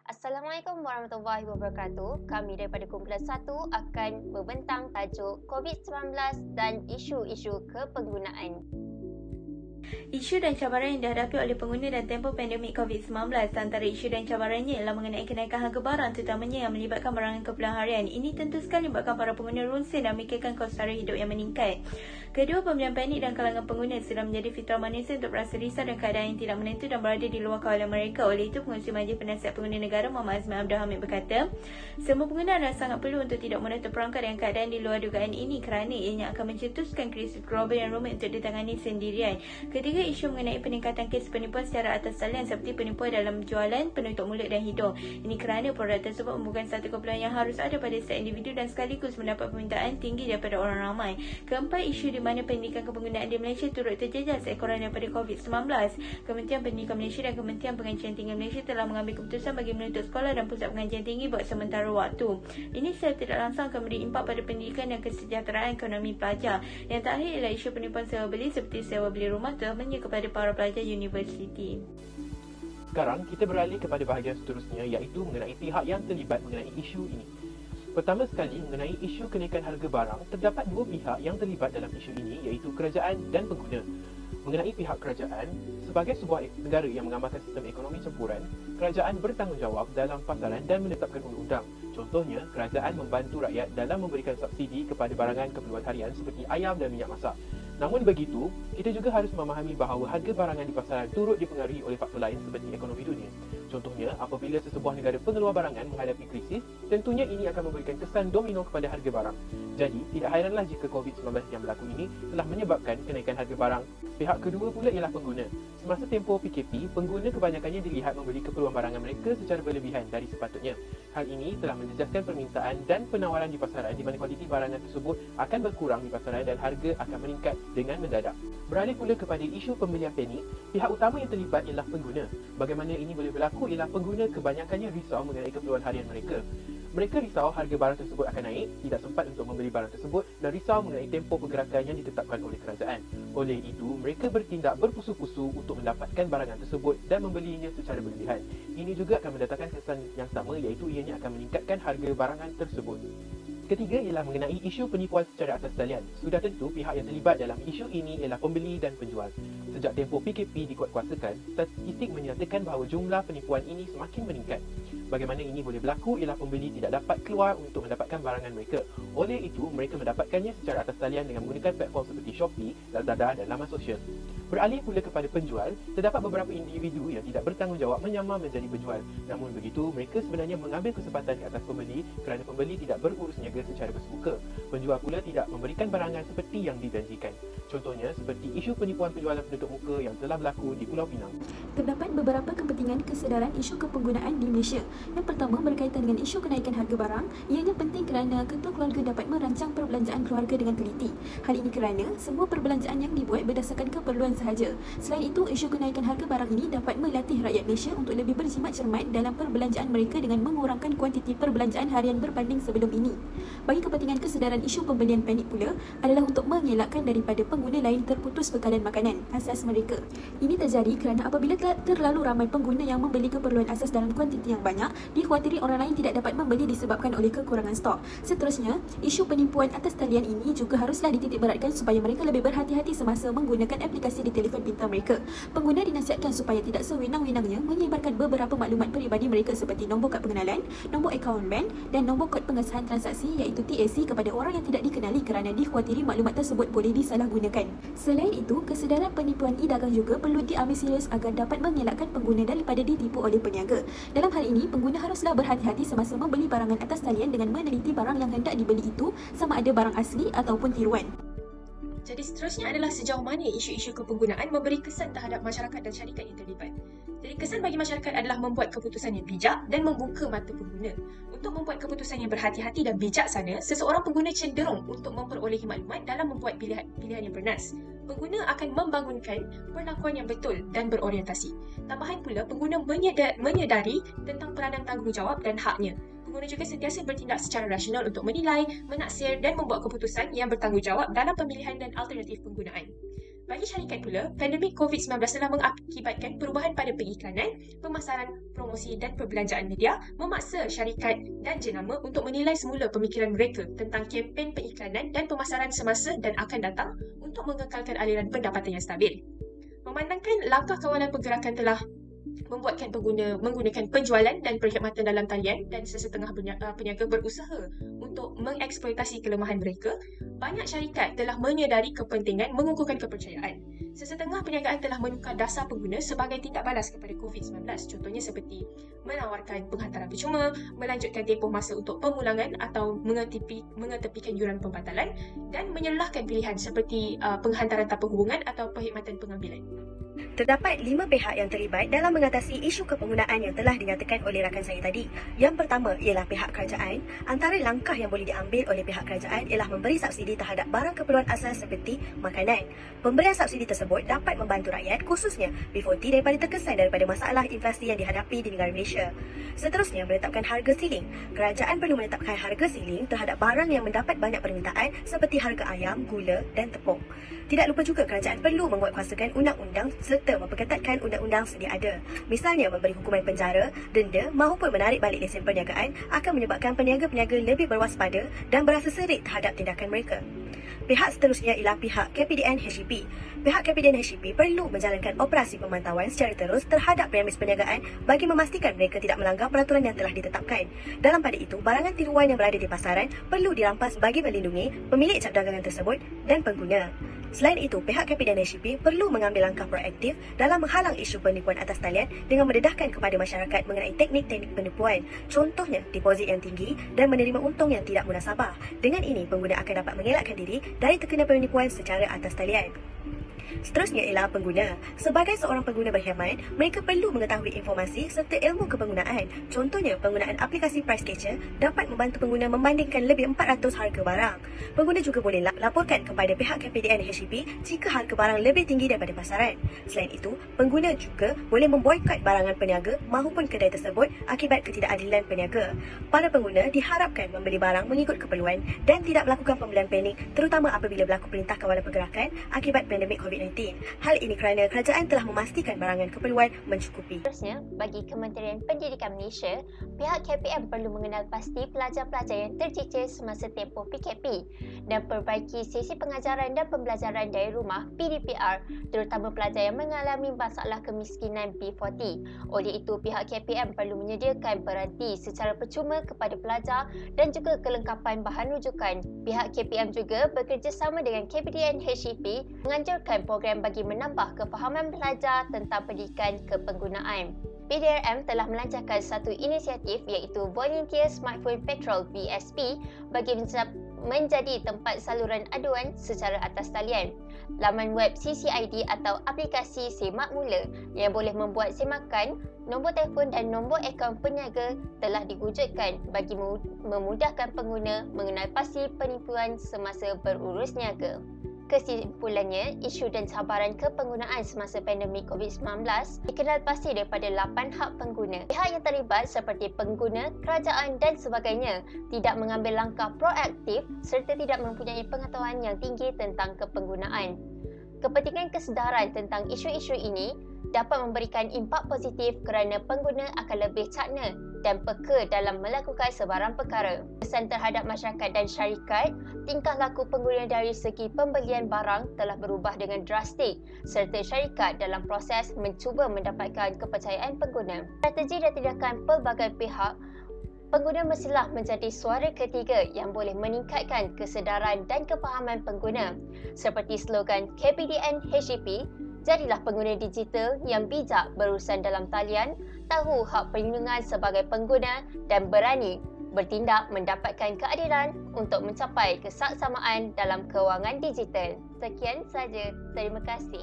Assalamualaikum warahmatullahi wabarakatuh. Kami daripada kumpulan 1 akan membentang tajuk COVID-19 dan isu-isu kepenggunaan. Isu dan cabaran yang dihadapi oleh pengguna dan tempoh pandemik COVID-19. Antara isu dan cabarannya ialah mengenai kenaikan harga barang, terutamanya yang melibatkan barangan keperluan harian. Ini tentu sekali membuatkan para pengguna runsing dan memikirkan kos sara hidup yang meningkat. Kedua, pembelian panik dan kalangan pengguna sudah menjadi fitrah manusia untuk berasa risau dan keadaan yang tidak menentu dan berada di luar kawalan mereka. Oleh itu, Pengerusi Majlis Penasihat Pengguna Negara Muhammad Azman Abdul Hamid berkata, semua pengguna adalah sangat perlu untuk tidak mudah terperangkap dengan keadaan di luar dugaan ini kerana ianya akan mencetuskan krisis global yang rumit untuk ditangani sendirian. Ketiga, isu mengenai peningkatan kes penipuan secara atas talian seperti penipuan dalam jualan penutup mulut dan hidung. Ini kerana produk tersebut merupakan satu keperluan yang harus ada pada setiap individu dan sekaligus mendapat permintaan tinggi daripada orang ramai. Keempat, isu di mana pendidikan kepenggunaan di Malaysia turut terjejas ekoran daripada COVID-19. Kementerian Pendidikan Malaysia dan Kementerian Pengajian Tinggi Malaysia telah mengambil keputusan bagi menutup sekolah dan pusat pengajian tinggi buat sementara waktu. Ini secara tidak langsung akan memberi impak pada pendidikan dan kesejahteraan ekonomi pelajar. Yang terakhir ialah isu penipuan sewa beli seperti sewa beli rumah terutamanya kepada para pelajar universiti. Sekarang kita beralih kepada bahagian seterusnya iaitu mengenai pihak yang terlibat mengenai isu ini. Pertama sekali mengenai isu kenaikan harga barang, terdapat dua pihak yang terlibat dalam isu ini iaitu kerajaan dan pengguna. Mengenai pihak kerajaan, sebagai sebuah negara yang mengamalkan sistem ekonomi campuran, kerajaan bertanggungjawab dalam pasaran dan menetapkan undang-undang. Contohnya, kerajaan membantu rakyat dalam memberikan subsidi kepada barangan keperluan harian seperti ayam dan minyak masak. Namun begitu, kita juga harus memahami bahawa harga barangan di pasaran turut dipengaruhi oleh faktor lain seperti ekonomi dunia. Contohnya, apabila sesebuah negara pengeluar barangan menghadapi krisis, tentunya ini akan memberikan kesan domino kepada harga barang. Jadi, tidak hairanlah jika COVID-19 yang berlaku ini telah menyebabkan kenaikan harga barang. Pihak kedua pula ialah pengguna. Semasa tempoh PKP, pengguna kebanyakannya dilihat membeli keperluan barangan mereka secara berlebihan dari sepatutnya. Hal ini telah menjejaskan permintaan dan penawaran di pasaran di mana kualiti barangan tersebut akan berkurang di pasaran dan harga akan meningkat dengan mendadak. Beralih pula kepada isu pembelian panik, pihak utama yang terlibat ialah pengguna. Bagaimana ini boleh berlaku ialah pengguna kebanyakannya risau mengenai keperluan harian mereka. Mereka risau harga barang tersebut akan naik, tidak sempat untuk membeli barang tersebut dan risau mengenai tempoh pergerakan yang ditetapkan oleh kerajaan. Oleh itu, mereka bertindak berpusu-pusu untuk mendapatkan barangan tersebut dan membelinya secara berlebihan. Ini juga akan mendatangkan kesan yang sama iaitu ianya akan meningkatkan harga barangan tersebut. Ketiga ialah mengenai isu penipuan secara atas talian. Sudah tentu pihak yang terlibat dalam isu ini ialah pembeli dan penjual. Sejak tempoh PKP dikuatkuasakan, statistik menyatakan bahawa jumlah penipuan ini semakin meningkat. Bagaimana ini boleh berlaku ialah pembeli tidak dapat keluar untuk mendapatkan barangan mereka. Oleh itu, mereka mendapatkannya secara atas talian dengan menggunakan platform seperti Shopee, Lazada dan laman sosial. Beralih pula kepada penjual, terdapat beberapa individu yang tidak bertanggungjawab menyamar menjadi penjual. Namun begitu, mereka sebenarnya mengambil kesempatan ke atas pembeli kerana pembeli tidak berurus niaga secara bersemuka. Penjual pula tidak memberikan barangan seperti yang dijanjikan. Contohnya seperti isu penipuan penjualan penutup muka yang telah berlaku di Pulau Pinang. Terdapat beberapa kepentingan kesedaran isu kepenggunaan di Malaysia. Yang pertama berkaitan dengan isu kenaikan harga barang. Ianya penting kerana ketua keluarga dapat merancang perbelanjaan keluarga dengan teliti. Hal ini kerana semua perbelanjaan yang dibuat berdasarkan keperluan sahaja. Selain itu, isu kenaikan harga barang ini dapat melatih rakyat Malaysia untuk lebih berjimat cermat dalam perbelanjaan mereka dengan mengurangkan kuantiti perbelanjaan harian berbanding sebelum ini. Bagi kepentingan kesedaran isu pembelian panik pula adalah untuk mengelakkan daripada pengguna lain terputus bekalan makanan asas mereka. Ini terjadi kerana apabila terlalu ramai pengguna yang membeli keperluan asas dalam kuantiti yang banyak, dikhawatiri orang lain tidak dapat membeli disebabkan oleh kekurangan stok. Seterusnya, isu penipuan atas talian ini juga haruslah dititik beratkan supaya mereka lebih berhati-hati semasa menggunakan aplikasi di telefon pintar mereka. Pengguna dinasihatkan supaya tidak sewenang-wenangnya menyebarkan beberapa maklumat peribadi mereka seperti nombor kad pengenalan, nombor akaun bank dan nombor kod pengesahan transaksi iaitu TAC kepada orang yang tidak dikenali kerana dikhawatiri maklumat tersebut boleh disalahgunakan. Selain itu, kesedaran penipuan e-dagang juga perlu diambil serius agar dapat mengelakkan pengguna daripada ditipu oleh peniaga. Dalam hal ini, pengguna haruslah berhati-hati semasa membeli barangan atas talian dengan meneliti barang yang hendak dibeli itu sama ada barang asli ataupun tiruan. Jadi seterusnya adalah sejauh mana isu-isu kepenggunaan memberi kesan terhadap masyarakat dan syarikat yang terlibat. Jadi kesan bagi masyarakat adalah membuat keputusan yang bijak dan membuka mata pengguna. Untuk membuat keputusan yang berhati-hati dan bijaksana, seseorang pengguna cenderung untuk memperolehi maklumat dalam membuat pilihan yang bernas. Pengguna akan membangunkan perlakuan yang betul dan berorientasi. Tambahan pula, pengguna menyedari tentang peranan tanggungjawab dan haknya. Pengguna juga sentiasa bertindak secara rasional untuk menilai, menaksir dan membuat keputusan yang bertanggungjawab dalam pemilihan dan alternatif penggunaan. Bagi syarikat pula, pandemik COVID-19 telah mengakibatkan perubahan pada pengiklanan, pemasaran, promosi dan perbelanjaan media, memaksa syarikat dan jenama untuk menilai semula pemikiran mereka tentang kempen pengiklanan dan pemasaran semasa dan akan datang untuk mengekalkan aliran pendapatan yang stabil. Memandangkan langkah kawalan pergerakan telah membuatkan pengguna menggunakan penjualan dan perkhidmatan dalam talian dan sesetengah peniaga berusaha untuk mengeksploitasi kelemahan mereka, banyak syarikat telah menyedari kepentingan mengukuhkan kepercayaan. Sesetengah perniagaan telah menukar dasar pengguna sebagai tindak balas kepada COVID-19, contohnya seperti menawarkan penghantaran percuma, melanjutkan tempoh masa untuk pemulangan atau mengetepikan yuran pembatalan dan menyelahkan pilihan seperti penghantaran tanpa hubungan atau perkhidmatan pengambilan. Terdapat 5 pihak yang terlibat dalam mengatasi isu kepenggunaan yang telah dinyatakan oleh rakan saya tadi. Yang pertama ialah pihak kerajaan. Antara langkah yang boleh diambil oleh pihak kerajaan ialah memberi subsidi terhadap barang keperluan asas seperti makanan. Pemberian subsidi tersebut dapat membantu rakyat, khususnya B40 daripada terkesan daripada masalah inflasi yang dihadapi di negara Malaysia. Seterusnya, menetapkan harga siling. Kerajaan perlu menetapkan harga siling terhadap barang yang mendapat banyak permintaan seperti harga ayam, gula dan tepung. Tidak lupa juga kerajaan perlu menguatkuasakan undang-undang serta memperketatkan undang-undang sedia ada. Misalnya memberi hukuman penjara, denda maupun menarik balik lesen perniagaan akan menyebabkan peniaga-peniaga lebih berwaspada dan berasa serik terhadap tindakan mereka. Pihak seterusnya ialah pihak KPDN-HEP. Pihak KPDN-HEP perlu menjalankan operasi pemantauan secara terus terhadap premis perniagaan bagi memastikan mereka tidak melanggar peraturan yang telah ditetapkan. Dalam pada itu, barangan tiruan yang berada di pasaran perlu dirampas bagi melindungi pemilik cap dagangan tersebut dan pengguna. Selain itu, pihak KPDN-HEP perlu mengambil langkah proaktif dalam menghalang isu penipuan atas talian dengan mendedahkan kepada masyarakat mengenai teknik-teknik penipuan, contohnya deposit yang tinggi dan menerima untung yang tidak munasabah. Dengan ini, pengguna akan dapat mengelakkan diri dari terkena penipuan secara atas talian. Seterusnya ialah pengguna. Sebagai seorang pengguna berkhidmat, mereka perlu mengetahui informasi serta ilmu kepenggunaan. Contohnya, penggunaan aplikasi Price Catcher dapat membantu pengguna membandingkan lebih 400 harga barang. Pengguna juga boleh laporkan kepada pihak KPDN-HEP jika harga barang lebih tinggi daripada pasaran. Selain itu, pengguna juga boleh memboikot barangan peniaga maupun kedai tersebut akibat ketidakadilan peniaga. Para pengguna diharapkan membeli barang mengikut keperluan dan tidak melakukan pembelian panik, terutama apabila berlaku perintah kawalan pergerakan akibat pandemik COVID-19. Hal ini kerana kerajaan telah memastikan barangan keperluan mencukupi. Seterusnya, bagi Kementerian Pendidikan Malaysia, pihak KPM perlu mengenal pasti pelajar-pelajar yang tercicir semasa tempoh PKP dan perbaiki sesi pengajaran dan pembelajaran dari rumah PDPR, terutama pelajar yang mengalami masalah kemiskinan B40. Oleh itu, pihak KPM perlu menyediakan peranti secara percuma kepada pelajar dan juga kelengkapan bahan rujukan. Pihak KPM juga bekerjasama dengan KPDN-HEP menganjurkan program bagi menambah kefahaman pelajar tentang pendidikan kepenggunaan. PDRM telah melancarkan satu inisiatif iaitu Volunteer Smartphone Patrol VSP bagi menjadi tempat saluran aduan secara atas talian. Laman web CCID atau aplikasi semak mula yang boleh membuat semakan, nombor telefon dan nombor akaun peniaga telah diwujudkan bagi memudahkan pengguna mengenal pasti penipuan semasa berurus niaga. Kesimpulannya, isu dan cabaran kepenggunaan semasa pandemik COVID-19 dikenal pasti daripada 8 hak pengguna. Pihak yang terlibat seperti pengguna, kerajaan dan sebagainya tidak mengambil langkah proaktif serta tidak mempunyai pengetahuan yang tinggi tentang kepenggunaan. Kepentingan kesedaran tentang isu-isu ini dapat memberikan impak positif kerana pengguna akan lebih cakna dan peka dalam melakukan sebarang perkara. Kesan terhadap masyarakat dan syarikat, tingkah laku pengguna dari segi pembelian barang telah berubah dengan drastik serta syarikat dalam proses mencuba mendapatkan kepercayaan pengguna. Strategi dan tindakan pelbagai pihak, pengguna mestilah menjadi suara ketiga yang boleh meningkatkan kesedaran dan kefahaman pengguna. Seperti slogan KPDN-HEP, jadilah pengguna digital yang bijak berurusan dalam talian, tahu hak perlindungan sebagai pengguna dan berani bertindak mendapatkan keadilan untuk mencapai kesaksamaan dalam kewangan digital. Sekian sahaja. Terima kasih.